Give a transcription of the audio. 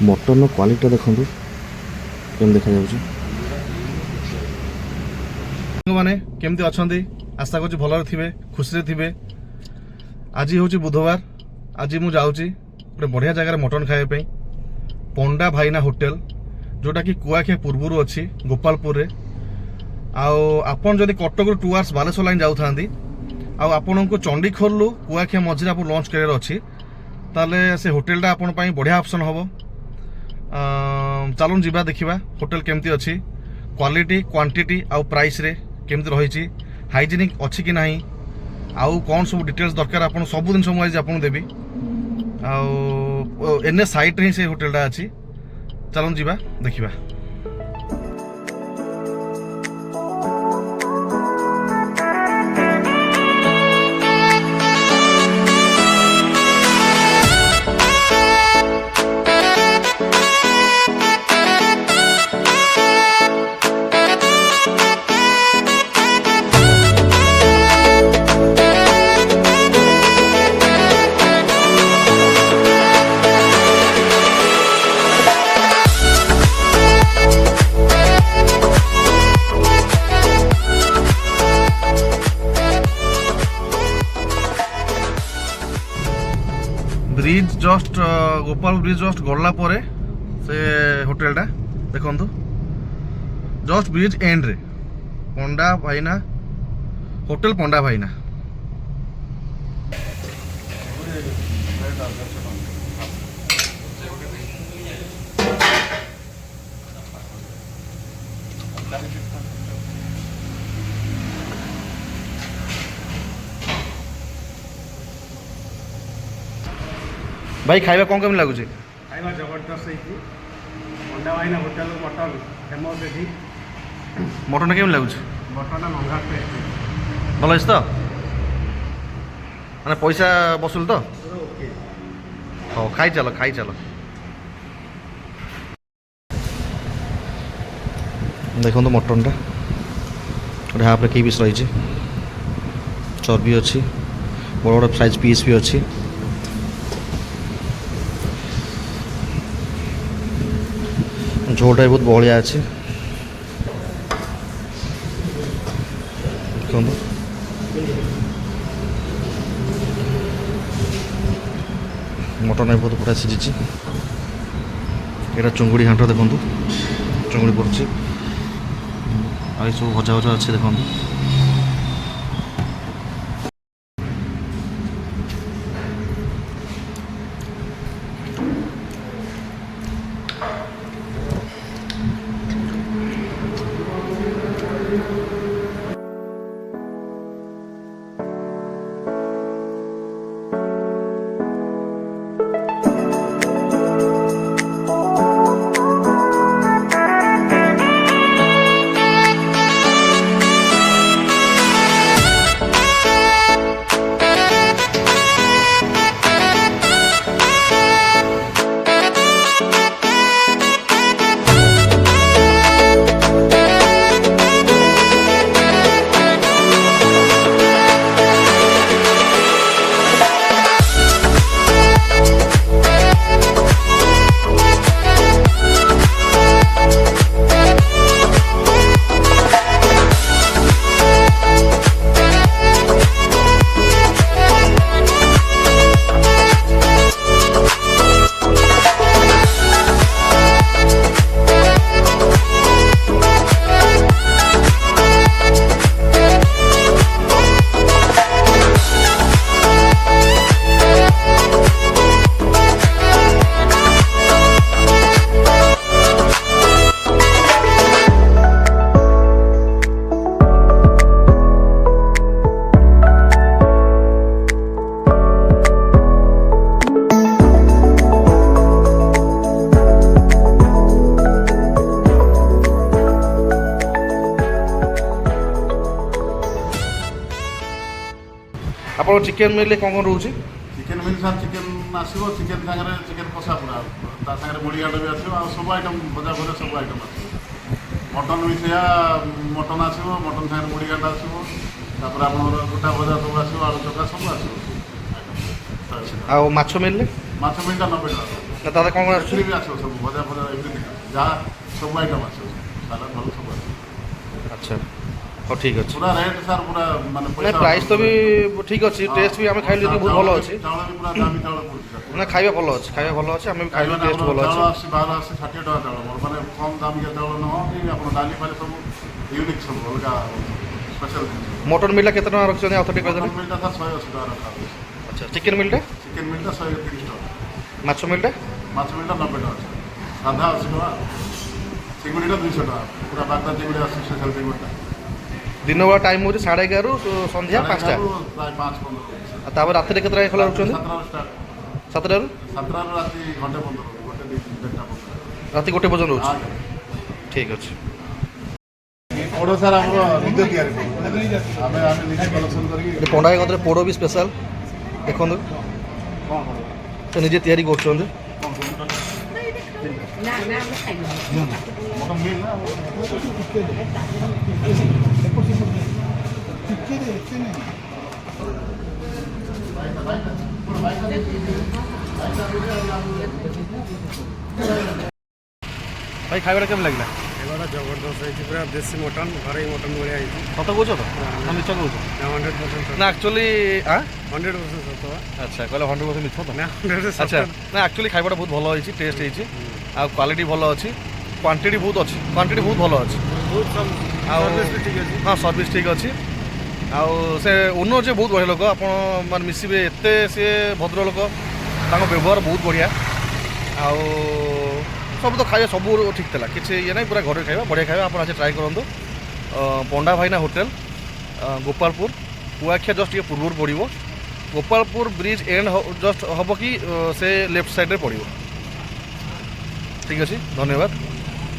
Mutton quality देखो केम देखा मैंने केमती अच्छा आशा कर भल थे खुशी थे। आज हूँ बुधवार। आज मुझे गोटे बढ़िया जगह मटन खायापी पंडा भाईना होटेल जोटा कि कुआखिया पूर्वर अच्छी गोपालपुर रे। आपन जदि Cuttack two hours Baleshwar line जाऊँ आपण को चंडीखोलू कुआखिया मझे आप लंच करार अच्छी ताले से होटेलटा आपण बढ़िया ऑप्शन हम। चलून जीवा देखा होटेल केमती अच्छी क्वालिटी क्वांटिटी आउ प्राइस रे केमती रही हाइजेनिक अच्छी कि नहीं आउ कौन सब डिटेल्स दरकार आप सब जिन मुझे आपको देवी एन साइट ही से होटेलटा अच्छी। चलून जीवा देखा। Bridge just Gopal bridge just गला पर से होटेलटा देखो जस्ट ब्रिज एंड रे पंडा भाईना होटेल पंडा भाईना। भाई खाଇବା कौन कम लगुच? खाଇବା जबरदस्त है। पंडा भाईना होटेल मटन फेमस है। मटन केम लगुच? मटन लंघा टेस्ट भल तो मैंने पैसा बसूल तो हाँ खाई चलो देखो तो मटनटा गोटे हाफ की पीस रही चर्बी अच्छी बड़ बड़ साइज पीस भी अच्छी। झोलटा बहुत बलिया अच्छे देखो मटन बहुत बढ़िया सीझी। यहाँ चुंगुड़ी घाट देखो चुंगुड़ी पड़े आई सब भजा भजा अच्छे देखो। आप चिकेन मिले कौन कौन रोचे? चिकेन मिल सर चिकेन आसो चिकेन सागर चिकेन कषा पूरा सागर मुड़ीघाट भी आसो सब आइटम भजा भजा सब आइटम आसो। मटन भी से मटन आसो मटन सागर मुड़ीघाट आसो तापर आप गोटा भजा सब आसो आलू चका सब आसो। आ माछ मिलले? माछ मिलटा 90 टका। ନା ଦାଦା କ'ଣ କ'ଣ ଆସୁଛି? ବି ଆସିବ ସବୁ ଭଜା ଫଜା ଏଭ୍ରିଥିଙ୍ଗ ଯାହା ସବୁ ଆଇଟମ୍ ଆସିବ ସାଲାଡ଼ ଭଲ ସବୁ ଆସିବ। ଆଚ୍ଛା ହଉ ଠିକ୍ ଅଛି। ପୁରା ରେଟ୍ ସାର୍ ପୁରା ମାନେ ନାଇଁ ପ୍ରାଇସ୍ ତ ବି ଠିକ୍ ଅଛି, ଟେଷ୍ଟ ବି ଆମେ ଖାଇଲୁ ଯେତିକି ବହୁତ ଭଲ ଅଛି। ଚାଉଳ ବି ପୁରା ଦାମୀ ଚାଉଳ ପଡ଼ୁଛି ସାର୍। ନା ଖାଇବା ଭଲ ଅଛି, ଖାଇବା ଭଲ ଅଛି, ଆମେ ବି ଖାଇଲୁ, ଟେଷ୍ଟ ଭଲ ଅଛି। ଚାଉଳ ଆସୁଛି ବାହାରୁ ଆସୁଛି 60 ଟଙ୍କା ଚାଉଳ ମୋର ମାନେ କମ୍ ଦାମିକା ଚାଉଳ ନୁହଁ କି ଆପଣ ଡାଲି ଫାଲି ସବୁ ୟୁନିକ୍ ସବୁ ଅଲଗା ସ୍ପେଶାଲ୍ ଜିନିଷ। ମଟନ୍ ମିଲ୍ଟା କେତେ ଟଙ୍କା ରଖିଛନ୍ତି ଆଉ ଥରେ ଟିକେ କହିଦେଲେ? ମଟନ୍ ମିଲ୍ଟା ସାର୍ 180 ଟଙ୍କା ରଖାଯାଉଛି। ଆଚ୍ଛା ଚିକେନ୍ ମିଲ୍ଟା? ଚିକେନ୍ ମିଲ୍ଟା 130 ଟଙ୍କା। ମାଛ ମିଲ୍ଟା? ମାଛ ମିଲ୍ଟା 90 ଟଙ୍କା ଅଛି। ସାଧା 80 ଟଙ୍କା। ଚିଙ୍ଗୁଡ଼ିଟା 200 ଟଙ୍କା ପୁରା ବାଗଦା ଚିଙ୍ଗୁଡ଼ି ଆସୁଛି ସ୍ପେଶାଲ୍ ଚିଙ୍ଗୁଡ଼ିଟା। ଦିନବେଳା ଟାଇମ୍ ହେଉଛି 11:30ରୁ ସନ୍ଧ୍ୟା 5ଟା। ପ୍ରାୟ 5-15 ଆଉ ତାପରେ ରାତିରେ କେତେଟା ଖୋଲା ରଖୁଛନ୍ତି? 7ଟାରୁ ଷ୍ଟାର୍ଟ। 7ଟାରୁ? 7ଟାରୁ ରାତି 1:15 ଗୋଟେ 2ଟା ରାତି 1 ପର୍ଯ୍ୟନ୍ତ ରହୁଛି। ଠିକ୍ ଅଛି। ପୋଡ଼ ସାର୍ ଆମର ନିଜେ ତିଆରି କରୁ। ଆମେ ନିଜେ କଲେକ୍ସନ୍ କରିକି ପଣ୍ଡା ଭାଇ କତିରେ ପୋଡ଼ ବି ସ୍ପେଶାଲ ଦେଖନ୍ତୁ, ସେ ନିଜେ ତିଆରି କରୁଛନ୍ତି। ମଟନ୍ ମିଲ୍ ନା ଭାଇ ଖାଇବାଟା କେମିତି ଲାଗିଲା? ଏଗୁଡ଼ା ଜବରଦସ୍ତ ହେଇଛି, ପୁରା ଦେଶୀ ମଟନ୍, ଘରୋଇ ମଟନ୍ ଭଳିଆ ହେଇଛି। ସତ କହୁଛ ତ ନା ମିଛ କହୁଛ? 100% ନା ଆକ୍ଚୁଆଲି 100% ସତ। ଆଚ୍ଛା କହିଲେ 100% ମିଛ ତ? ନା 100% ଆଚ୍ଛା ନା ଆକ୍ଚୁଆଲି ଖାଇବାଟା ବହୁତ ଭଲ ହେଇଛି, ଟେଷ୍ଟ ହେଇଛି, ଆଉ କ୍ୱାଲିଟି ଭଲ ଅଛି, କ୍ୱାଣ୍ଟିଟି ବହୁତ ଅଛି, କ୍ୱାଣ୍ଟିଟି ବହୁତ ଭଲ ଅଛି, ବହୁତ ଆଉ ସର୍ଭିସ୍ ବି ଠିକ୍ ଅଛି। ହଁ ସର୍ଭିସ୍ ଠିକ୍ ଅଛି। ଆଉ ସେ ଓନର୍ ଯେ ବହୁତ ବଢ଼ିଆ ଲୋକ, ଆପଣ ମାନେ ମିଶିବେ, ଏତେ ସିଏ ଭଦ୍ର ଲୋକ, ତାଙ୍କ ବ୍ୟବହାର ବହୁତ ବଢ଼ିଆ, ଆଉ ସବୁ ତ ଖାଇବା ସବୁ ଠିକ୍ ଥିଲା, କିଛି ଇଏ ନାହିଁ, ପୁରା ଘରେ ଖାଇବା, ବଢ଼ିଆ ଖାଇବା, ଆପଣ ଆସି ଟ୍ରାଏ କରନ୍ତୁ। ପଣ୍ଡା ଭାଇନା ହୋଟେଲ୍, ଗୋପାଳପୁର, କୁଆଖିଆ ଜଷ୍ଟ ଟିକେ ପୂର୍ବରୁ ପଡ଼ିବ, ଗୋପାଳପୁର ବ୍ରିଜ୍ ଏଣ୍ଡ ଜଷ୍ଟ ହେବ କି ସେ ଲେଫ୍ଟ ସାଇଡ଼୍ରେ ପଡ଼ିବ। ଠିକ୍ ଅଛି, ଧନ୍ୟବାଦ।